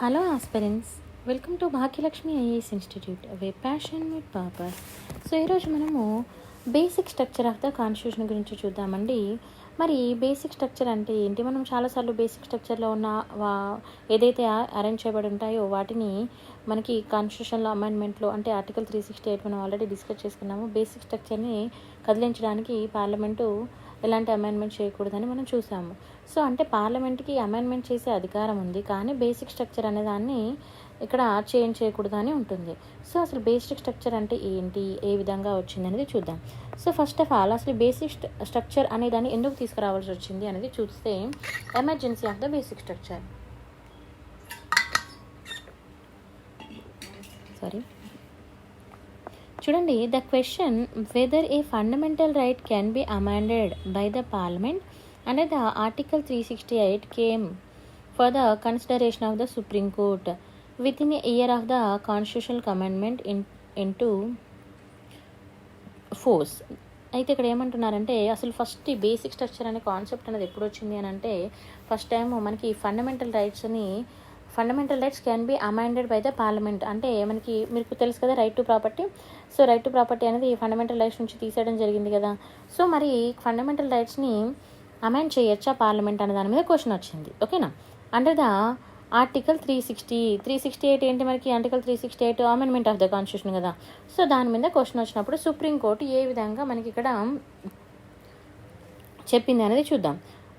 Hello aspirants, welcome to Bhagyalakshmi IAS institute way passion with purpose. So ఈరోజు మనము basic structure of the constitution గురించి చూద్దామండి. మరి basic structure అంటే ఏంటి? మనం చాలాసార్లు బేసిక్ స్ట్రక్చర్లో ఉన్న ఏదైతే అరేంజ్ చేయబడి ఉంటాయో వాటిని మనకి కాన్స్టిట్యూషన్లో అమెండ్మెంట్లో అంటే ఆర్టికల్ 368 మనం ఆల్రెడీ డిస్కస్ చేసుకున్నాము. బేసిక్ స్ట్రక్చర్ని కదిలించడానికి పార్లమెంటు ఎలాంటి అమెండ్మెంట్ చేయకూడదని మనం చూసాము. సో అంటే పార్లమెంట్కి అమెండ్మెంట్ చేసే అధికారం ఉంది, కానీ బేసిక్ స్ట్రక్చర్ అనే దాన్ని ఇక్కడ చేంజ్ చేయకూడదని ఉంటుంది. సో అసలు బేసిక్ స్ట్రక్చర్ అంటే ఏంటి, ఏ విధంగా వచ్చింది అనేది చూద్దాం. సో ఫస్ట్ ఆఫ్ ఆల్ అసలు బేసిక్ స్ట్రక్చర్ అనే దాన్ని ఎందుకు తీసుకురావాల్సి వచ్చింది అనేది చూస్తే, emergency of the basic structure. చూడండి, the question whether a fundamental right can be amended by the parliament under the article 368 came for the consideration of the Supreme Court within a year of the constitutional amendment into force. అయితే ఇక్కడ ఏమంటున్నారంటే, అసలు first ఈ basic structure అనే concept అనేది ఎప్పుడు వచ్చింది అని అంటే, ఫస్ట్ టైం మనకి fundamental rights can be amended by the parliament. అంటే మనకి మీకు తెలుసు కదా, right to property. So right to property అనేది ఫండమెంటల్ రైట్స్ నుంచి తీసేయడం జరిగింది కదా. సో మరి ఫండమెంటల్ రైట్స్ని అమెండ్ చేయొచ్చా పార్లమెంట్ అనే దాని మీద క్వశ్చన్ వచ్చింది. ఓకేనా? అండర్ ద ఆర్టికల్ 368 ఏంటి మనకి? Article 368 amendment of the constitution కదా. సో దాని మీద క్వశ్చన్ వచ్చినప్పుడు సుప్రీంకోర్టు ఏ విధంగా మనకి ఇక్కడ చెప్పింది అనేది చూద్దాం.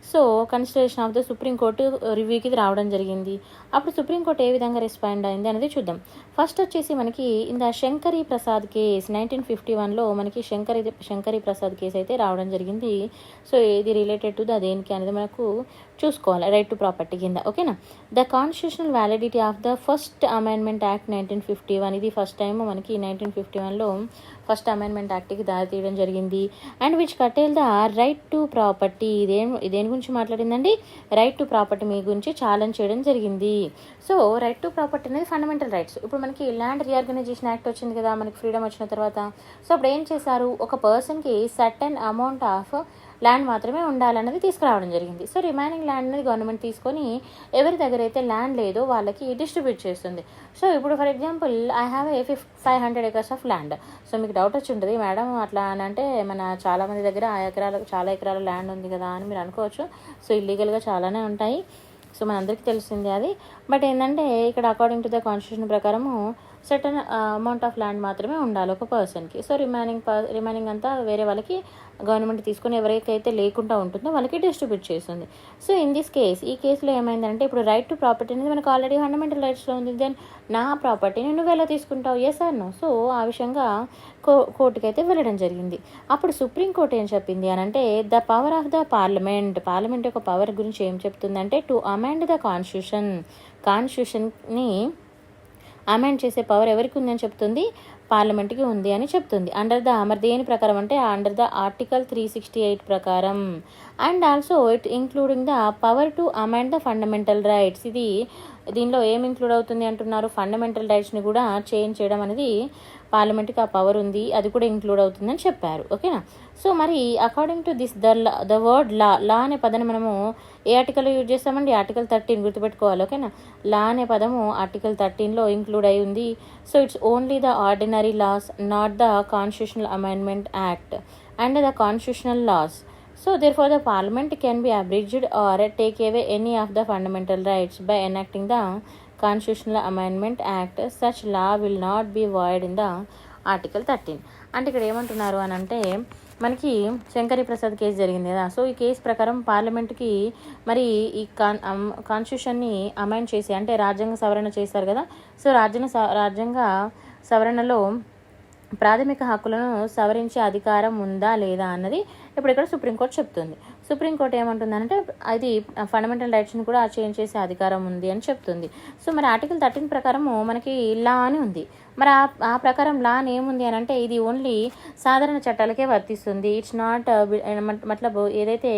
So consideration of the Supreme Court రివ్యూకి రావడం జరిగింది. అప్పుడు సుప్రీంకోర్టు ఏ విధంగా రెస్పాండ్ అయింది అనేది చూద్దాం. ఫస్ట్ వచ్చేసి మనకి ఇంద శంకరీ ప్రసాద్ కేస్ 1951లో మనకి శంకరీ ప్రసాద్ కేసు అయితే రావడం జరిగింది. సో ఏది రిలేటెడ్ టు దేనికి అనేది మనకు చూసుకోవాలి, రైట్ టు ప్రాపర్టీ కింద. ఓకేనా? The constitutional validity of the first amendment act 1951. ఇది ఫస్ట్ టైం మనకి 1951లో ఫస్ట్ అమెండ్మెంట్ యాక్ట్కి దారి తీయడం జరిగింది. And which curtail the right to property. దేని గురించి మాట్లాడిందండి? రైట్ టు ప్రాపర్టీ మీ గురించి ఛాలెంజ్ చేయడం జరిగింది. సో రైట్ టు ప్రాపర్టీ అనేది ఫండమెంటల్ రైట్స్. ఇప్పుడు మనకి ల్యాండ్ రీఆర్గనైజేషన్ యాక్ట్ వచ్చింది కదా మనకి ఫ్రీడమ్ వచ్చిన తర్వాత. సో అప్పుడు ఏం చేశారు, ఒక పర్సన్కి సర్టెన్ అమౌంట్ ఆఫ్ ల్యాండ్ మాత్రమే ఉండాలన్నది తీసుకురావడం జరిగింది. సో రిమైనింగ్ ల్యాండ్ అనేది గవర్నమెంట్ తీసుకొని ఎవరి దగ్గర అయితే ల్యాండ్ లేదో వాళ్ళకి డిస్ట్రిబ్యూట్ చేస్తుంది. సో ఇప్పుడు for example I have a 500 acres of land. So మీకు డౌట్ వచ్చి ఉంటుంది, మేడం అట్లా అని అంటే మన చాలామంది దగ్గర చాలా ఎకరాల ల్యాండ్ ఉంది కదా అని మీరు అనుకోవచ్చు. సో ఇల్లీగల్గా చాలానే ఉంటాయి. సో మనందరికీ తెలిసిందే అది. బట్ ఏంటంటే ఇక్కడ అకార్డింగ్ టు ద కాన్స్టిట్యూషన్ ప్రకారము సర్టన్ అమౌంట్ ఆఫ్ ల్యాండ్ మాత్రమే ఉండాలి ఒక పర్సన్కి. సో రిమైనింగ్ అంతా వేరే వాళ్ళకి గవర్నమెంట్ తీసుకొని ఎవరికైతే లేకుండా ఉంటుందో వాళ్ళకి డిస్ట్రిబ్యూట్ చేస్తుంది. సో ఇన్ దిస్ కేస్, ఈ కేసులో ఏమైందంటే, ఇప్పుడు రైట్ టు ప్రాపర్టీ అనేది మనకు ఆల్రెడీ ఫండమెంటల్ రైట్స్లో ఉంది. దెన్ నా ప్రాపర్టీని నువ్వు ఎలా తీసుకుంటావు? Yes are no? సో ఆ విషయంగా కోర్టుకి అయితే వెళ్ళడం జరిగింది. అప్పుడు సుప్రీంకోర్టు ఏం చెప్పింది అని అంటే, the power of the parliament యొక్క పవర్ గురించి ఏం చెప్తుందంటే, టు అమెండ్ ద కాన్స్టిట్యూషన్ని అమెండ్ చేసే పవర్ ఎవరికి ఉందని చెప్తుంది? పార్లమెంట్కి ఉంది అని చెప్తుంది. మరి దేని ప్రకారం అంటే అండర్ ద ఆర్టికల్ 368 ప్రకారం. And also it including the power to amend the fundamental rights. దీనిలో ఏం ఇంక్లూడ్ అవుతుంది అంటున్నారు? ఫండమెంటల్ రైట్స్ని కూడా చేంజ్ చేయడం అనేది పార్లమెంట్కి ఆ పవర్ ఉంది, అది కూడా ఇంక్లూడ్ అవుతుందని చెప్పారు. ఓకేనా? సో మరి according to this the word law అనే పదాన్ని మనము ఏ ఆర్టికల్లో యూజ్ చేస్తామండి? ఆర్టికల్ 13 గుర్తుపెట్టుకోవాలి. ఓకేనా? లా అనే పదము ఆర్టికల్ 13లో ఇంక్లూడ్ అయి ఉంది. So it's only the ordinary laws, not the constitutional amendment act and the constitutional laws. So therefore the parliament can be abridged or take away any of the fundamental rights by enacting the constitutional amendment act. Such law will not be void in the article 13. అంటే ఇక్కడ ఏమంటున్నారు అని అంటే, మనకి Shankari Prasad case జరిగింది కదా. So ఈ case ప్రకారం పార్లమెంట్కి మరి ఈ కాన్స్టిట్యూషన్ని అమెండ్ చేసి, అంటే రాజ్యాంగ సవరణ చేశారు కదా. సో రాజ్యాంగ సవరణలో ప్రాథమిక హక్కులను సవరించే అధికారం ఉందా లేదా అన్నది ఇప్పుడు ఇక్కడ సుప్రీంకోర్టు చెప్తుంది. సుప్రీంకోర్టు ఏమంటుందంటే, అది ఫండమెంటల్ రైట్స్ని కూడా చేంజ్ చేసే అధికారం ఉంది అని చెప్తుంది. సో మరి ఆర్టికల్ 13 ప్రకారము మనకి లా అని ఉంది. మరి ఆ ప్రకారం లాన్ ఏముంది అని అంటే ఇది ఓన్లీ సాధారణ చట్టాలకే వర్తిస్తుంది. ఇట్స్ నాట్ మతలబ్ ఏదైతే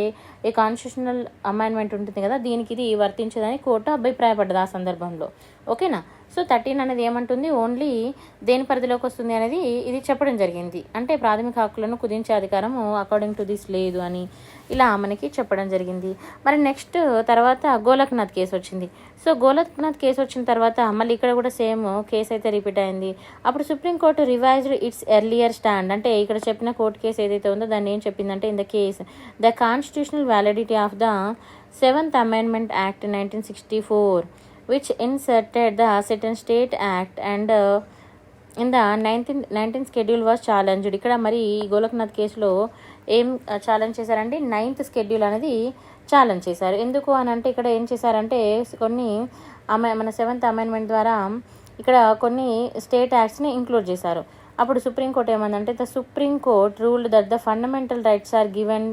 ఈ కాన్స్టిట్యూషనల్ అమెండ్మెంట్ ఉంటుంది కదా, దీనికి ఇది వర్తించదని కోర్టు అభిప్రాయపడ్డది ఆ సందర్భంలో. ఓకేనా. సో 13 అనేది ఏమంటుంది, ఓన్లీ దేని పరిధిలోకి వస్తుంది అనేది ఇది చెప్పడం జరిగింది. అంటే ప్రాథమిక హక్కులను కుదించే అధికారము అకార్డింగ్ టు దిస్ లేదు అని ఇలా మనకి చెప్పడం జరిగింది. మరి నెక్స్ట్ తర్వాత గోలక్నాథ్ కేసు వచ్చింది. సో గోలక్నాథ్ కేసు వచ్చిన తర్వాత మళ్ళీ ఇక్కడ కూడా సేమ్ కేసు అయితే రిపీట్ అయింది. అప్పుడు supreme court revised it's earlier stand. అంటే ఇక్కడ చెప్పిన కోర్టు కేసు ఏదైతే ఉందో దాన్ని ఏం చెప్పిందంటే, in the case the constitutional validity of the 7th Amendment Act 1964 which inserted the certain state act and in the 19th schedule was challenged. ఇక్కడ మరి గోలక్నాథ్ కేసులో ఏం ఛాలెంజ్ చేశారంటే 9th schedule అనేది ఛాలెంజ్ చేశారు. ఎందుకు అని అంటే ఇక్కడ ఏం చేశారంటే కొన్ని మన 7th Amendment ద్వారా ఇక్కడ కొన్ని స్టేట్ యాక్ట్స్ని ఇంక్లూడ్ చేశారు. అప్పుడు సుప్రీంకోర్టు ఏమందంటే, the Supreme Court ruled that the fundamental rights are given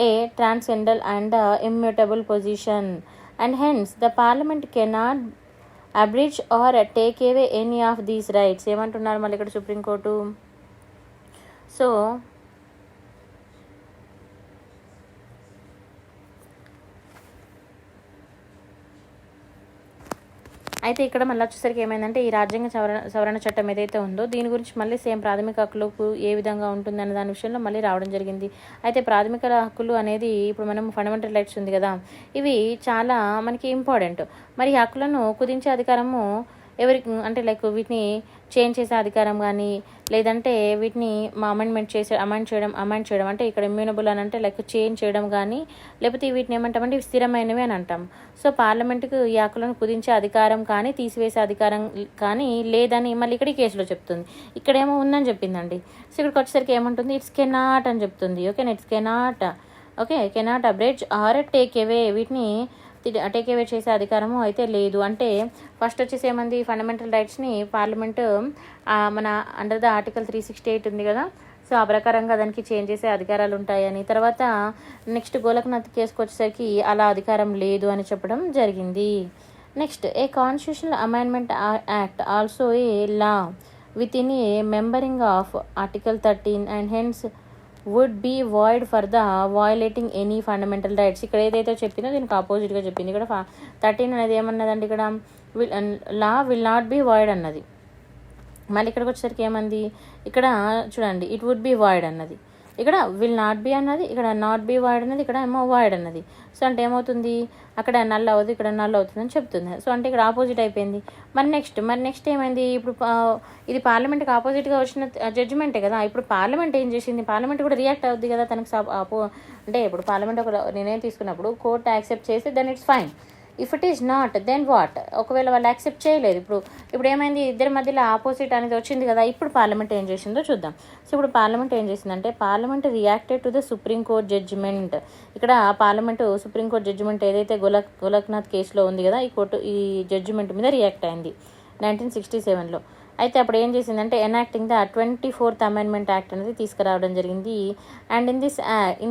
a transcendental and immutable position and hence the parliament cannot abridge or take away any of these rights. ఏమంటున్నారు మళ్ళీ ఇక్కడ supreme court. So అయితే ఇక్కడ మళ్ళీ వచ్చేసరికి ఏమైందంటే, ఈ రాజ్యాంగ సవరణ చట్టం ఏదైతే ఉందో దీని గురించి మళ్ళీ సేమ్ ప్రాథమిక హక్కులకు ఏ విధంగా ఉంటుంది అనే దాని విషయంలో మళ్ళీ రావడం జరిగింది. అయితే ప్రాథమిక హక్కులు అనేది ఇప్పుడు మనం ఫండమెంటల్ రైట్స్ ఉంది కదా, ఇవి చాలా మనకి ఇంపార్టెంట్. మరి ఈ హక్కులను కుదించే అధికారము ఎవరికి అంటే లైక్ వీటిని చేంజ్ చేసే అధికారం కానీ, లేదంటే వీటిని అమెండ్ చేయడం అంటే ఇక్కడ ఇమ్యూనబుల్ అని అంటే లైక్ చేంజ్ చేయడం కానీ, లేకపోతే వీటిని ఏమంటామంటే ఇవి స్థిరమైనవి అని అంటాం. సో పార్లమెంటుకు ఈ హక్కులను కుదించే అధికారం కానీ తీసివేసే అధికారం కానీ లేదని మళ్ళీ ఇక్కడ ఈ కేసులో చెప్తుంది. ఇక్కడేమో ఉందని చెప్పిందండి. సో ఇక్కడికి వచ్చేసరికి ఏమంటుంది, ఇట్స్ కెనాట్ అని చెప్తుంది. Okay, it's cannot abridge or take away, వీటిని టేక్ అవే చేసే అధికారము అయితే లేదు. అంటే ఫస్ట్ వచ్చేసి ఏమంది, ఫండమెంటల్ రైట్స్ని పార్లమెంటు మన అండర్ ద ఆర్టికల్ 368 ఉంది కదా, సో ఆ ప్రకారంగా దానికి చేంజ్ చేసే అధికారాలు ఉంటాయని. తర్వాత నెక్స్ట్ గోలక్నాథ్ కేసుకు వచ్చేసరికి అలా అధికారం లేదు అని చెప్పడం జరిగింది. Next a constitutional amendment act also a law within a మెంబరింగ్ of article 13 and hence would be void for the violating any fundamental rights. ఇక్కడ ఏదైతే చెప్పిందో దీనికి ఆపోజిట్గా చెప్పింది. ఇక్కడ 13 అనేది ఏమన్నదండి, ఇక్కడ law will not be void అన్నది. మళ్ళీ ఇక్కడికి వచ్చేసరికి ఏమంది, ఇక్కడ చూడండి ఇట్ వుడ్ బీ వాయిడ్ అన్నది, ఇక్కడ విల్ నాట్ బీ అన్నది, ఇక్కడ నాట్ బీ వాయిడ్ అన్నది, ఇక్కడ ఏమో వాయిడ్ అన్నది. సో అంటే ఏమవుతుంది, అక్కడ నల్ అవ్వదు, ఇక్కడ నల్ అవుతుంది అని చెప్తుంది. సో అంటే ఇక్కడ ఆపోజిట్ అయిపోయింది. మరి నెక్స్ట్ ఏమైంది, ఇప్పుడు ఇది పార్లమెంట్కి ఆపోజిట్గా వచ్చిన జడ్జిమెంటే కదా. ఇప్పుడు పార్లమెంట్ ఏం చేసింది, పార్లమెంట్ కూడా రియాక్ట్ అవుద్ది కదా తనకు అంటే ఇప్పుడు పార్లమెంట్ ఒక నిర్ణయం తీసుకున్నప్పుడు కోర్టు యాక్సెప్ట్ చేస్తే then it's fine. If it is not then what, ఒకవేళ వాళ్ళు యాక్సెప్ట్ చేయలేదు, ఇప్పుడు ఏమైంది, ఇద్దరి మధ్యలో ఆపోజిట్ అనేది వచ్చింది కదా. ఇప్పుడు పార్లమెంట్ ఏం చేసిందో చూద్దాం. సో ఇప్పుడు పార్లమెంట్ ఏం చేసిందంటే, parliament reacted to the Supreme Court judgement. ఇక్కడ పార్లమెంటు సుప్రీంకోర్టు జడ్జిమెంట్ ఏదైతే గోలక్నాథ్ కేసులో ఉంది కదా, ఈ జడ్జిమెంట్ మీద రియాక్ట్ అయింది 1967లో. అయితే అప్పుడు ఏం చేసిందంటే, enacting the 24th Amendment Act అనేది తీసుకురావడం జరిగింది. And in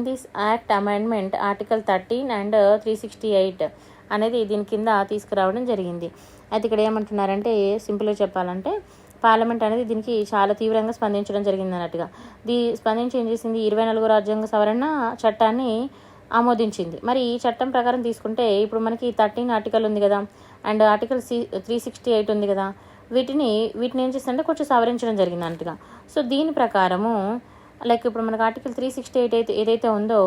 this act amendment article 13 and 368 అనేది దీని కింద తీసుకురావడం జరిగింది. అయితే ఇక్కడ ఏమంటున్నారంటే, సింపుల్గా చెప్పాలంటే పార్లమెంట్ అనేది దీనికి చాలా తీవ్రంగా స్పందించడం జరిగింది అన్నట్టుగా. స్పందించి ఏం చేసింది, 24వ రాజ్యాంగ సవరణ చట్టాన్ని ఆమోదించింది. మరి ఈ చట్టం ప్రకారం తీసుకుంటే ఇప్పుడు మనకి 13 ఆర్టికల్ ఉంది కదా, అండ్ ఆర్టికల్ 368 ఉంది కదా, వీటిని ఏం చేస్తుందంటే కొంచెం సవరించడం జరిగింది అన్నట్టుగా. సో దీని ప్రకారము లైక్ ఇప్పుడు మనకు ఆర్టికల్ 368 ఏదైతే ఉందో,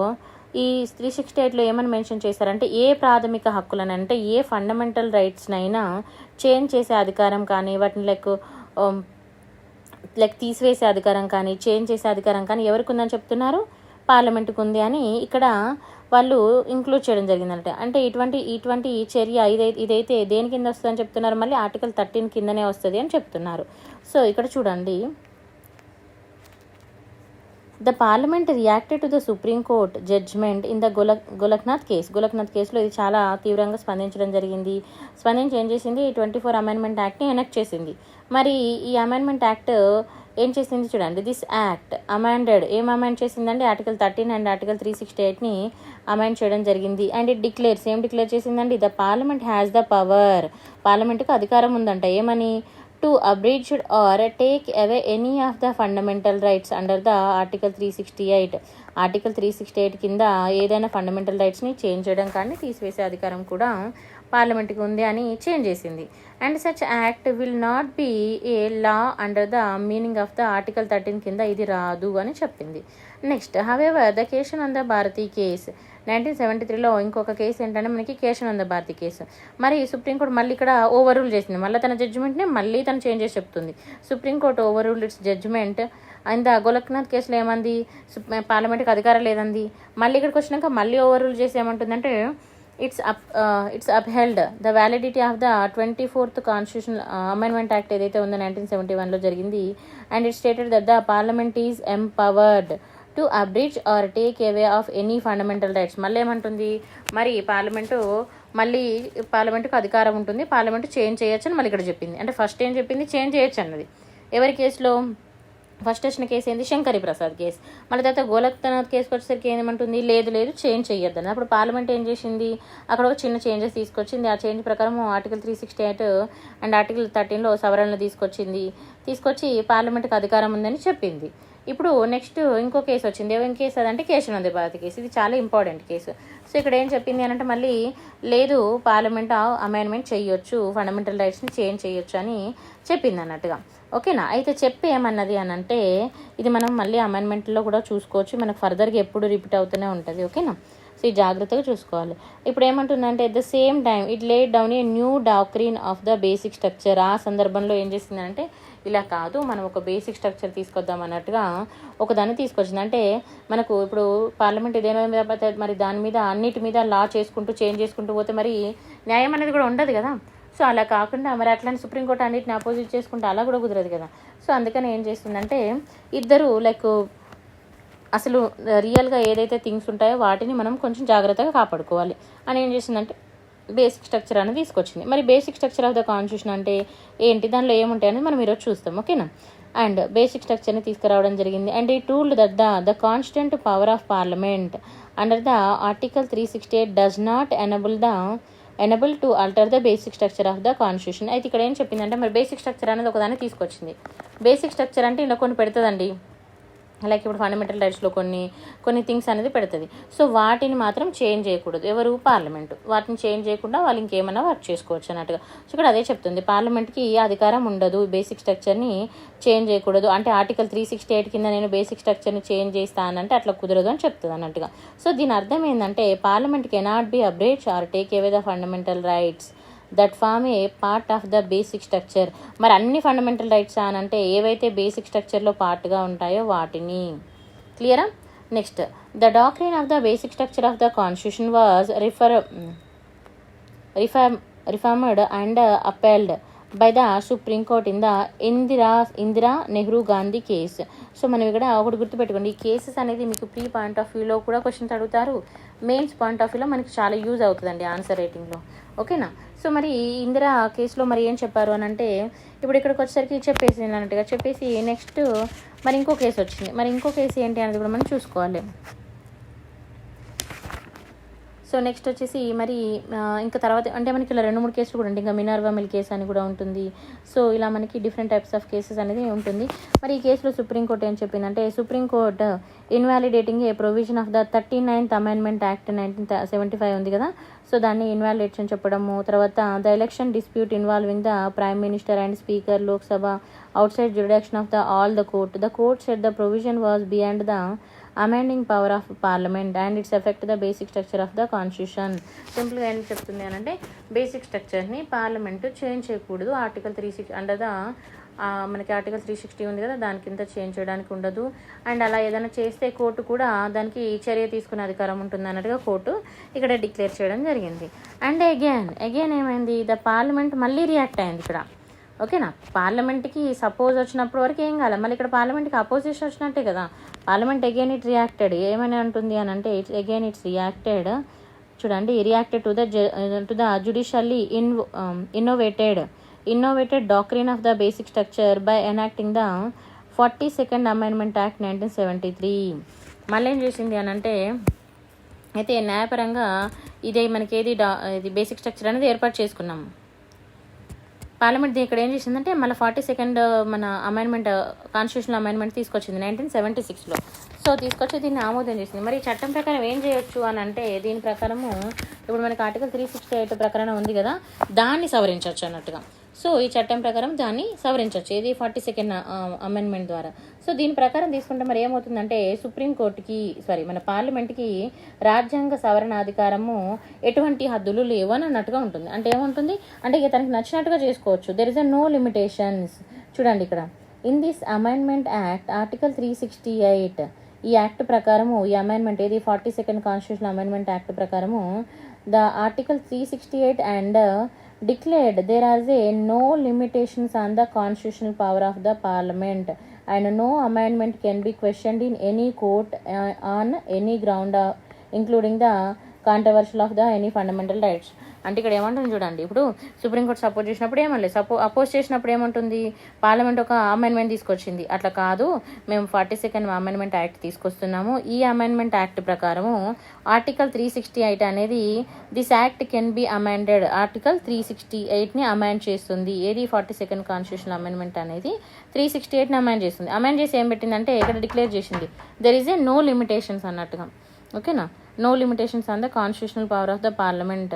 ఈ 368లో ఏమని మెన్షన్ చేశారంటే, ఏ ప్రాథమిక హక్కులను అంటే ఏ ఫండమెంటల్ రైట్స్నైనా చేంజ్ చేసే అధికారం కానీ, వాటిని లైక్ తీసివేసే అధికారం కానీ, చేంజ్ చేసే అధికారం కానీ ఎవరికి ఉందని చెప్తున్నారు, పార్లమెంటుకు ఉంది అని ఇక్కడ వాళ్ళు ఇంక్లూడ్ చేయడం జరిగిందంట. అంటే ఇటువంటి చర్య ఇదైతే దేని కింద వస్తుందని చెప్తున్నారు, మళ్ళీ ఆర్టికల్ 13 కిందనే వస్తుంది అని చెప్తున్నారు. సో ఇక్కడ చూడండి, the parliament reacted to the Supreme Court judgement in the Golaknath కేసులో ఇది చాలా తీవ్రంగా స్పందించడం జరిగింది. స్పందించి ఏం చేసింది, 24 Amendment Actని ఎనెక్ట్ చేసింది. మరి ఈ అమెండ్మెంట్ యాక్ట్ ఏం చేసింది చూడండి, దిస్ యాక్ట్ ఏం అమెండ్ చేసిందండి, ఆర్టికల్ 13 అండ్ ఆర్టికల్ 368ని అమెండ్ చేయడం జరిగింది. అండ్ ఇట్ డిక్లేర్ చేసిందండి, the parliament has the power, పార్లమెంట్కి అధికారం ఉందంట ఏమని, to abridge or take away any of the fundamental rights under the Article 368. Article 368 కింద ఏదైనా ఫండమెంటల్ రైట్స్ని చేంజ్ చేయడం కానీ తీసివేసే అధికారం కూడా పార్లమెంట్కి ఉంది అని చేంజ్ చేసింది. And such act will not be a law under the meaning of the article 13 కింద ఇది రాదు అని చెప్పింది. Next, however the Kesavananda Bharati case 1973లో ఇంకొక కేసు ఏంటంటే మనకి కేశవానంద భారతి కేసు. మరి సుప్రీంకోర్టు మళ్ళీ ఇక్కడ ఓవర్ రూల్ చేసింది. మళ్ళీ తన జడ్జిమెంట్ని మళ్ళీ తను చేంజ్ చేసి చెప్తుంది. Supreme Court overrule its judgement and Golaknath కేసులో ఏమంది, పార్లమెంట్కి అధికారం లేదంది. మళ్ళీ ఇక్కడికి వచ్చినాక మళ్ళీ ఓవర్ రూల్ చేసి ఏమంటుందంటే it's upheld the validity of the 24th constitutional amendment act ఏదైతే ఉందో 1971లో జరిగింది. And it stated that the parliament is empowered to abridge or take away of any fundamental rights. మళ్ళీ ఏమంటుంది, మరి పార్లమెంటుకు అధికారం ఉంటుంది, పార్లమెంటు చేంజ్ చేయొచ్చు అని మళ్ళీ ఇక్కడ చెప్పింది. అంటే ఫస్ట్ ఏం చెప్పింది, చేంజ్ చేయొచ్చు అన్నది. ఎవరి కేసులో? ఫస్ట్ వచ్చిన కేసు ఏంది, శంకరి ప్రసాద్ కేసు. మళ్ళీ తర్వాత గోలక్నాథ్ కేసుకి వచ్చేసరికి ఏమంటుంది, లేదు చేంజ్ చేయొద్దని. అప్పుడు పార్లమెంట్ ఏం చేసింది, అక్కడ ఒక చిన్న చేంజెస్ తీసుకొచ్చింది. ఆ చేంజ్ ప్రకారం ఆర్టికల్ 368 అండ్ ఆర్టికల్ 13లో సవరణలు తీసుకొచ్చి పార్లమెంట్కి అధికారం ఉందని చెప్పింది. ఇప్పుడు నెక్స్ట్ ఇంకో కేసు వచ్చింది. ఏం కేసు అదంటే కేశవానంద భారతి కేసు. ఇది చాలా ఇంపార్టెంట్ కేసు. సో ఇక్కడ ఏం చెప్పింది అని అంటే మళ్ళీ లేదు, పార్లమెంట్ అమెండ్మెంట్ చేయొచ్చు, ఫండమెంటల్ రైట్స్ని చేంజ్ చేయొచ్చు అని చెప్పింది అన్నట్టుగా. ఓకేనా? అయితే చెప్పి ఏమన్నది అని అంటే ఇది మనం మళ్ళీ అమెండ్మెంట్లో కూడా చూసుకోవచ్చు, మనకు ఫర్దర్గా ఎప్పుడు రిపీట్ అవుతూనే ఉంటుంది. ఓకేనా? సో ఇది జాగ్రత్తగా చూసుకోవాలి. ఇప్పుడు ఏమంటుందంటే at the same time it laid down a new doctrine of the basic structure. ఆ సందర్భంలో ఏం చేసిందంటే ఇలా కాదు, మనం ఒక బేసిక్ స్ట్రక్చర్ తీసుకొద్దాం అన్నట్టుగా ఒకదాన్ని తీసుకొచ్చింది. అంటే మనకు ఇప్పుడు పార్లమెంట్ ఏదైనా మీద మరి దాని మీద అన్నిటి మీద లా చేంజ్ చేసుకుంటూ పోతే మరి న్యాయం అనేది కూడా ఉండదు కదా. సో అలా కాకుండా మరి అట్లానే సుప్రీంకోర్టు అన్నిటిని అపోజిట్ చేసుకుంటే అలా కూడా కుదరదు కదా. సో అందుకని ఏం చేస్తుందంటే ఇద్దరు అసలు రియల్గా ఏదైతే థింగ్స్ ఉంటాయో వాటిని మనం కొంచెం జాగ్రత్తగా కాపాడుకోవాలి అని ఏం చేసిందంటే బేసిక్ స్ట్రక్చర్ అనేది తీసుకొచ్చింది. మరి basic structure of the constitution అంటే ఏంటి, దానిలో ఏముంటాయి అనేది మనం ఈరోజు చూస్తాం. ఓకేనా? అండ్ బేసిక్ స్ట్రక్చర్ని తీసుకురావడం జరిగింది. అండ్ ఈ told that the constant power of parliament under the article 368 does not enable to alter the basic structure of the constitution. అయితే ఇక్కడ ఏం చెప్పిందంటే మరి బేసిక్ స్ట్రక్చర్ అనేది ఒకదాన్ని తీసుకొచ్చింది. బేసిక్ స్ట్రక్చర్ అంటే ఇలా కొన్ని పెడుతుందండి, లైక్ ఇప్పుడు ఫండమెంటల్ రైట్స్లో కొన్ని థింగ్స్ అనేది పెడుతుంది. సో వాటిని మాత్రం చేంజ్ చేయకూడదు, ఎవరు? పార్లమెంటు. వాటిని చేంజ్ చేయకుండా వాళ్ళు ఇంకేమైనా వర్క్ చేసుకోవచ్చు అన్నట్టుగా. సో ఇక్కడ అదే చెప్తుంది, పార్లమెంట్కి అధికారం ఉండదు బేసిక్ స్ట్రక్చర్ని చేంజ్ చేయకూడదు. అంటే ఆర్టికల్ 368 కింద నేను బేసిక్ స్ట్రక్చర్ని చేంజ్ చేస్తానంటే అట్లా కుదరదు అని చెప్తుంది అన్నట్టుగా. సో దీని అర్థం ఏంటంటే parliament cannot be abridged or take away the fundamental rights that form a part of the basic structure. మరి అన్ని ఫండమెంటల్ రైట్స్ అని అంటే ఏవైతే బేసిక్ స్ట్రక్చర్లో పార్ట్గా ఉంటాయో వాటిని. క్లియరా? Next, the doctrine of the basic structure of the constitution was reformed and upheld by the Supreme Court in the Indira Nehru Gandhi case. So మనం ఇక్కడ ఒకటి గుర్తుపెట్టుకోండి, ఈ కేసెస్ అనేది మీకు ప్రీ పాయింట్ ఆఫ్ వ్యూలో కూడా క్వశ్చన్స్ అడుగుతారు, మెయిన్స్ పాయింట్ ఆఫ్ వ్యూలో మనకి చాలా యూజ్ అవుతుందండి ఆన్సర్ రైటింగ్లో. ఓకేనా? సో మరి ఇందిరా కేసులో మరి ఏం చెప్పారు అని అంటే ఇప్పుడు ఇక్కడికి వచ్చేసరికి చెప్పేసి నెక్స్ట్ మరి ఇంకో కేసు వచ్చింది. మరి ఇంకో కేసు ఏంటి అనేది కూడా మనం చూసుకోవాలి. సో నెక్స్ట్ వచ్చేసి మరి ఇంకా తర్వాత అంటే మనకి ఇలా 2-3 కేసులు కూడా ఉంటాయి. ఇంకా మినర్వా మిల్ కేసు అని కూడా ఉంటుంది. సో ఇలా మనకి డిఫరెంట్ టైప్స్ ఆఫ్ కేసెస్ అనేది ఉంటుంది. మరి ఈ కేసులో సుప్రీంకోర్టు ఏం చెప్పిందంటే Supreme Court invalidating a provision of the 39th amendment act 1975 ఉంది కదా. సో దాన్ని ఇన్వాలిడేషన్ చెప్పడము. తర్వాత the election dispute involving the prime minister and speaker Lok Sabha outside jurisdiction of the all the court. The court said the provision was beyond the amending power of parliament and its effect the basic structure of the constitution. సింపుల్గా ఏం చెప్తుంది అని అంటే basic స్ట్రక్చర్ని parliament change చేయకూడదు. Article 360 under the మనకి article 360 ఉంది కదా, దాని కింద చేంజ్ చేయడానికి ఉండదు. అండ్ అలా ఏదైనా చేస్తే కోర్టు కూడా దానికి చర్య తీసుకునే అధికారం ఉంటుంది అన్నట్టుగా కోర్టు ఇక్కడ డిక్లేర్ చేయడం జరిగింది. అండ్ అగైన్ ఏమైంది, ద పార్లమెంట్ మళ్ళీ రియాక్ట్ అయింది ఇక్కడ. ఓకేనా? పార్లమెంట్కి సపోజ్ వచ్చినప్పుడు వరకు ఏం కాదు, మళ్ళీ ఇక్కడ పార్లమెంట్కి అపోజిషన్ వచ్చినట్టే కదా. Parliament again it reacted. ఏమని అంటుంది అని అంటే ఇట్స్ రియాక్టెడ్. చూడండి, reacted to the judicially innovated doctrine of the basic structure by enacting the 42nd Amendment Act 1973. మళ్ళీ ఏం చేసింది అని అంటే అయితే న్యాయపరంగా ఇదే మనకి ఇది బేసిక్ స్ట్రక్చర్ అనేది ఏర్పాటు చేసుకున్నాము. పార్లమెంట్ ఇక్కడ ఏం చేసిందంటే మళ్ళీ 42nd మన అమెండ్మెంట్, కాన్స్టిట్యూషనల్ అమెండ్మెంట్ తీసుకొచ్చింది 1976లో. సో తీసుకొచ్చి దీన్ని ఆమోదం చేసింది. మరి ఈ చట్టం ప్రకారం ఏం చేయొచ్చు అని అంటే దీని ప్రకారము ఇప్పుడు మనకి ఆర్టికల్ 368 ప్రకారం ఉంది కదా, దాన్ని సవరించవచ్చు అన్నట్టుగా. సో ఈ చట్టం ప్రకారం దాన్ని సవరించవచ్చు, ఏది 42nd అమెండ్మెంట్ ద్వారా. సో దీని ప్రకారం తీసుకుంటే మరి ఏమవుతుందంటే సుప్రీంకోర్టుకి మన పార్లమెంట్కి రాజ్యాంగ సవరణ అధికారము ఎటువంటి హద్దులు లేవు అని అన్నట్టుగా ఉంటుంది. అంటే ఏముంటుంది అంటే ఇక తనకి నచ్చినట్టుగా చేసుకోవచ్చు. There is a no limitations. చూడండి ఇక్కడ in this amendment act article 368, ఈ యాక్ట్ ప్రకారము ఈ అమెండ్మెంట్ ఏది 42nd కాన్స్టిట్యూషనల్ అమెండ్మెంట్ యాక్ట్ ప్రకారము the article 368 and declared there are no limitations on the constitutional power of the parliament and no amendment can be questioned in any court on any ground including the controversial of the any fundamental rights. అంటే ఇక్కడ ఏమంటుంది చూడండి, ఇప్పుడు supreme court support చేసినప్పుడు ఏమనలేదు, oppose చేసినప్పుడు ఏమంటుంది, parliament ఒక అమెండ్మెంట్ తీసుకొచ్చింది, అట్లా కాదు మేము 42nd అమెండ్మెంట్ యాక్ట్ తీసుకొస్తున్నాము, ఈ అమెండ్మెంట్ యాక్ట్ ప్రకారము ఆర్టికల్ 368 అనేది this act can be amended, article 368ని అమెండ్ చేస్తుంది. ఏది 42nd కాన్స్టిట్యూషనల్ అమెండ్మెంట్ అనేది 368ని అమెండ్ చేస్తుంది. అమెండ్ చేసి ఏం పెట్టిందంటే ఇక్కడ డిక్లేర్ చేసింది there is a no limitations అన్నట్టుగా. ఓకేనా, no limitations on the constitutional power of the parliament,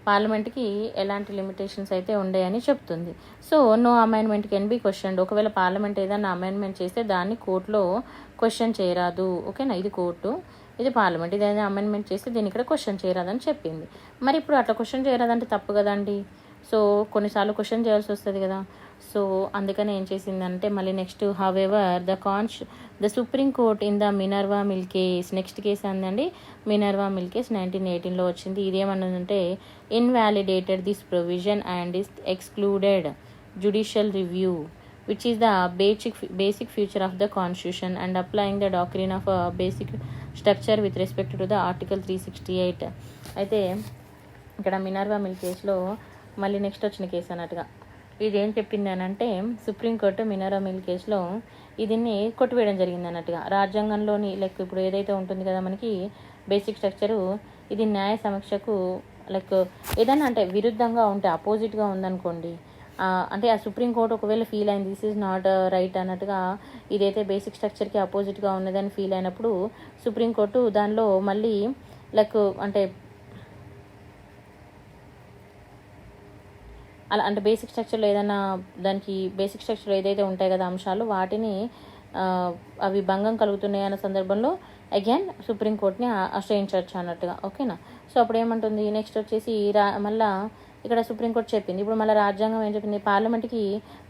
పార్లమెంట్కి ఎలాంటి లిమిటేషన్స్ అయితే ఉండేయని చెప్తుంది. So no amendment can be questioned, ఒకవేళ పార్లమెంట్ ఏదైనా అమెండ్మెంట్ చేస్తే దాన్ని కోర్టులో క్వశ్చన్ చేయరాదు. ఓకేనా, ఇది కోర్టు, ఇది పార్లమెంట్, ఇది ఏదైనా అమెండ్మెంట్ చేస్తే దీన్ని ఇక్కడ క్వశ్చన్ చేయరాదని చెప్పింది. మరి ఇప్పుడు అట్లా క్వశ్చన్ చేయరాదంటే తప్పు కదండి. సో కొన్నిసార్లు క్వశ్చన్ చేయాల్సి వస్తుంది కదా. సో అందుకని ఏం చేసిందంటే మళ్ళీ next however the Supreme Court in the Minerva mill case, next case అందండి మినర్వా మిల్ కేస్ 1918లో వచ్చింది. ఇదేమన్నదంటే invalidated this provision and is excluded judicial review which is the basic feature of the constitution and applying the doctrine of a basic structure with respect to the article 368. అయితే ఇక్కడ Minerva mill కేసులో మళ్ళీ next వచ్చిన case అన్నట్టుగా ఇది ఏం చెప్పింది అని అంటే సుప్రీంకోర్టు మినర్వా మిల్ కేసులో దీన్ని కొట్టివేయడం జరిగింది అన్నట్టుగా. రాజ్యాంగంలోని లైక్ ఇప్పుడు ఏదైతే ఉంటుంది కదా మనకి బేసిక్ స్ట్రక్చరు, ఇది న్యాయ సమీక్షకు లైక్ ఏదైనా అంటే విరుద్ధంగా ఉంటే అపోజిట్గా ఉందనుకోండి, అంటే ఆ సుప్రీంకోర్టు ఒకవేళ ఫీల్ అయింది దిస్ ఈజ్ నాట్ రైట్ అన్నట్టుగా, ఇదైతే బేసిక్ స్ట్రక్చర్కి అపోజిట్గా ఉన్నదని ఫీల్ అయినప్పుడు సుప్రీంకోర్టు దానిలో మళ్ళీ లైక్ అంటే అలా అంటే బేసిక్ స్ట్రక్చర్లో ఏదైనా దానికి బేసిక్ స్ట్రక్చర్లో ఏదైతే ఉంటాయి కదా అంశాలు, వాటిని అవి భంగం కలుగుతున్నాయి అన్న సందర్భంలో అగైన్ సుప్రీంకోర్టుని ఆశ్రయించవచ్చు అన్నట్టుగా. ఓకేనా, సో అప్పుడు ఏమంటుంది నెక్స్ట్ వచ్చేసి మళ్ళా ఇక్కడ సుప్రీంకోర్టు చెప్పింది, ఇప్పుడు మళ్ళీ రాజ్యాంగం ఏం చెప్పింది, పార్లమెంట్కి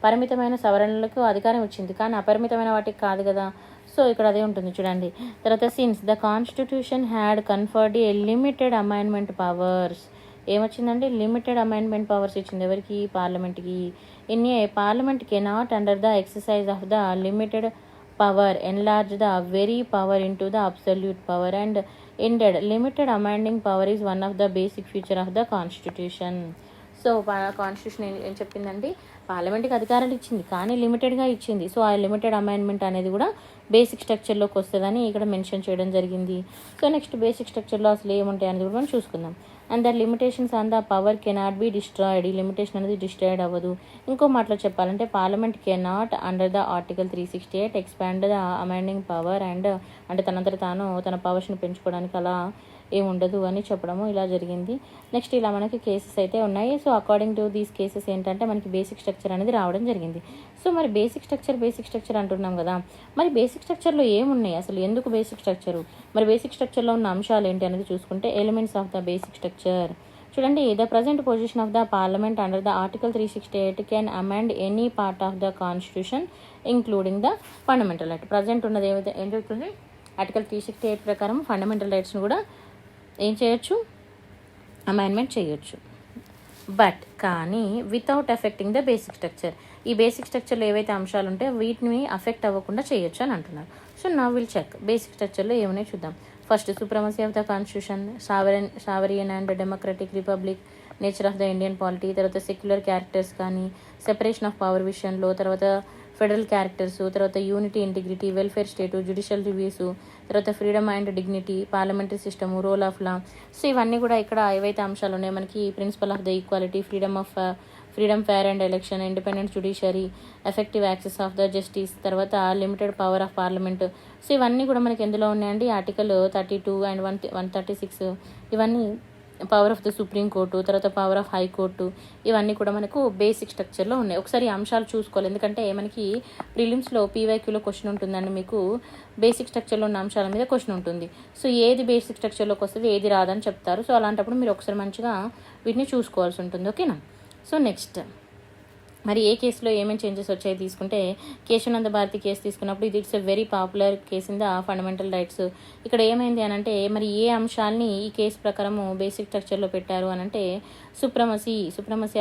పరిమితమైన సవరణలకు అధికారం ఇచ్చింది కానీ అపరిమితమైన వాటికి కాదు కదా. సో ఇక్కడ అదే ఉంటుంది చూడండి. తర్వాత since the constitution had conferred a limited amendment powers, ఏమొచ్చిందంటే లిమిటెడ్ అమెండ్మెంట్ పవర్స్ ఇచ్చింది ఎవరికి, పార్లమెంట్కి. In a parliament cannot under the exercise of the limited power enlarge the very power into the absolute power and indeed limited amending power is one of the basic feature of the constitution. So constitution ఏం చెప్పిందండి, పార్లమెంట్కి అధికారాలు ఇచ్చింది కానీ లిమిటెడ్గా ఇచ్చింది. So ఆ limited amendment అనేది కూడా బేసిక్ స్ట్రక్చర్లోకి వస్తుందని ఇక్కడ మెన్షన్ చేయడం జరిగింది. సో నెక్స్ట్ బేసిక్ స్ట్రక్చర్లో అసలు ఏముంటాయి అనేది కూడా మనం చూసుకుందాం. And the limitations on the power cannot be destroyed, ఈ లిమిటేషన్ అనేది డిస్ట్రాయిడ్ అవ్వదు. ఇంకో మాటలో చెప్పాలంటే parliament cannot under the article 368 expand the amending power and అంటే తనంతట తాను తన పవర్స్ని పెంచుకోవడానికి అలా ఏముండదు అని చెప్పడము ఇలా జరిగింది. నెక్స్ట్ ఇలా మనకి కేసెస్ అయితే ఉన్నాయి. So according to these cases ఏంటంటే మనకి బేసిక్ స్ట్రక్చర్ అనేది రావడం జరిగింది. సో మరి బేసిక్ స్ట్రక్చర్ అంటున్నాం కదా, మరి బేసిక్ స్ట్రక్చర్లో ఏమున్నాయి అసలు, ఎందుకు బేసిక్ స్ట్రక్చరు, మరి బేసిక్ స్ట్రక్చర్లో ఉన్న అంశాలు ఏంటి అనేది చూసుకుంటే elements of the basic structure చూడండి. The present position of the parliament under the article 368 can amend any part of the constitution including the fundamental right. Present ఉన్నది ఏం చెప్తుంది, ఆర్టికల్ 368 ప్రకారం ఫండమెంటల్ రైట్స్ని కూడా ఏం చేయొచ్చు, అమెండ్మెంట్ చేయొచ్చు. బట్ కానీ without affecting the basic structure, ఈ బేసిక్ స్ట్రక్చర్లో ఏవైతే అంశాలు ఉంటాయో వీటిని అఫెక్ట్ అవ్వకుండా చేయొచ్చు అని అంటున్నారు. సో నా విల్ చెక్ బేసిక్ స్ట్రక్చర్లో ఏమనే చూద్దాం. First supremacy of the constitution, sovereign and democratic republic, nature of the Indian polity, తర్వాత సెక్యులర్ క్యారెక్టర్స్ కానీ సెపరేషన్ ఆఫ్ పవర్ విషయంలో, తర్వాత ఫెడరల్ క్యారెక్టర్స్, తర్వాత unity integrity, welfare state, judicial reviews, తర్వాత freedom and dignity, parliamentary system, role of law. So ఇవన్నీ కూడా ఇక్కడ ఏవైతే అంశాలు ఉన్నాయో మనకి principle of the equality, freedom of freedom, fair and election, independent judiciary, effective access of the justice, తర్వాత limited power of parliament. So ఇవన్నీ కూడా మనకి ఎందులో ఉన్నాయండి, ఆర్టికల్ 32 అండ్ 136. ఇవన్నీ power of the supreme court, తర్వాత పవర్ ఆఫ్ హైకోర్టు, ఇవన్నీ కూడా మనకు బేసిక్ స్ట్రక్చర్లో ఉన్నాయి. ఒకసారి ఈ అంశాలు చూసుకోవాలి, ఎందుకంటే మనకి ప్రిలిమ్స్లో పీవైక్యూలో క్వశ్చన్ ఉంటుందండి, మీకు బేసిక్ స్ట్రక్చర్లో ఉన్న అంశాల మీద క్వశ్చన్ ఉంటుంది. సో ఏది బేసిక్ స్ట్రక్చర్లోకి వస్తుంది, ఏది రాదని చెప్తారు. సో అలాంటప్పుడు మీరు ఒకసారి మంచిగా వీటిని చూసుకోవాల్సి ఉంటుంది. ఓకేనా. సో నెక్స్ట్ మరి ఏ కేసులో ఏమేమి చేంజెస్ వచ్చాయి తీసుకుంటే, కేశవానంద భారతి కేసు తీసుకున్నప్పుడు ఇది it's a very popular case in the fundamental rights. ఇక్కడ ఏమైంది అని అంటే, మరి ఏ అంశాలని ఈ కేసు ప్రకారము బేసిక్ స్ట్రక్చర్లో పెట్టారు అని అంటే, supremacy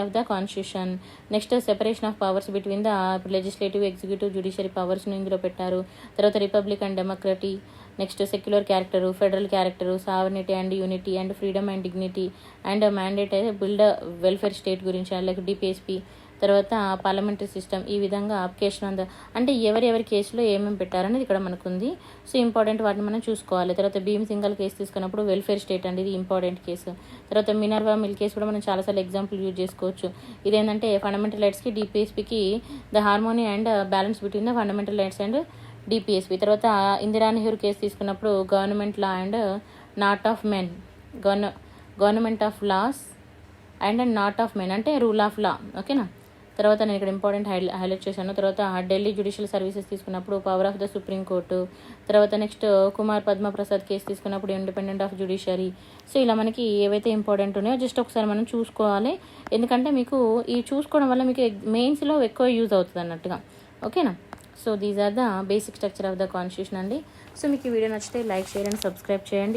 of the constitution, next separation of powers between the legislative, executive, judiciary పవర్స్ను ఇందులో పెట్టారు. తర్వాత republic and democracy, next secular character, federal character, sovereignty and unity and freedom and dignity and mandate build welfare state గురించి, like DPSP, తర్వాత parliamentary system. ఈ విధంగా కేశవానంద అంటే ఎవరి కేసులో ఏమేమి పెట్టారనేది ఇక్కడ మనకు ఉంది. సో ఇంపార్టెంట్ వాటిని మనం చూసుకోవాలి. తర్వాత భీమ్ సింగల్ కేసు తీసుకున్నప్పుడు వెల్ఫేర్ స్టేట్ అండి, ఇది ఇంపార్టెంట్ కేసు. తర్వాత మినర్వా మిల్ కేసు కూడా మనం చాలాసార్లు ఎగ్జాంపుల్ యూజ్ చేసుకోవచ్చు. ఇదేంటంటే ఫండమెంటల్ రైట్స్కి, డిపిఎస్పికి the harmony and balance between the fundamental rights and DPSP. తర్వాత ఇందిరా నెహ్రూ కేసు తీసుకున్నప్పుడు government law and not of men, government of laws and not of men అంటే రూల్ ఆఫ్ లా. ఓకేనా. తర్వాత నేను ఇక్కడ ఇంపార్టెంట్ హైలైట్ చేశాను. తర్వాత ఢిల్లీ జ్యుడిషియల్ సర్వీసెస్ తీసుకున్నప్పుడు power of the supreme court. తర్వాత నెక్స్ట్ కుమార్ పద్మ ప్రసాద్ కేసు తీసుకున్నప్పుడు ఇండిపెండెంట్ ఆఫ్ జ్యుడిషియరీ. సో ఇలా మనకి ఏవైతే ఇంపార్టెంట్ ఉన్నాయో జస్ట్ ఒకసారి మనం చూసుకోవాలి, ఎందుకంటే మీకు ఈ చూసుకోవడం వల్ల మీకు మెయిన్స్లో ఎక్కువ యూజ్ అవుతుంది అన్నట్టుగా. ఓకేనా. So these are the basic structure of the constitution అండి. సో మీకు ఈ వీడియో నచ్చితే లైక్, షేర్ అండ్ సబ్స్క్రైబ్ చేయండి.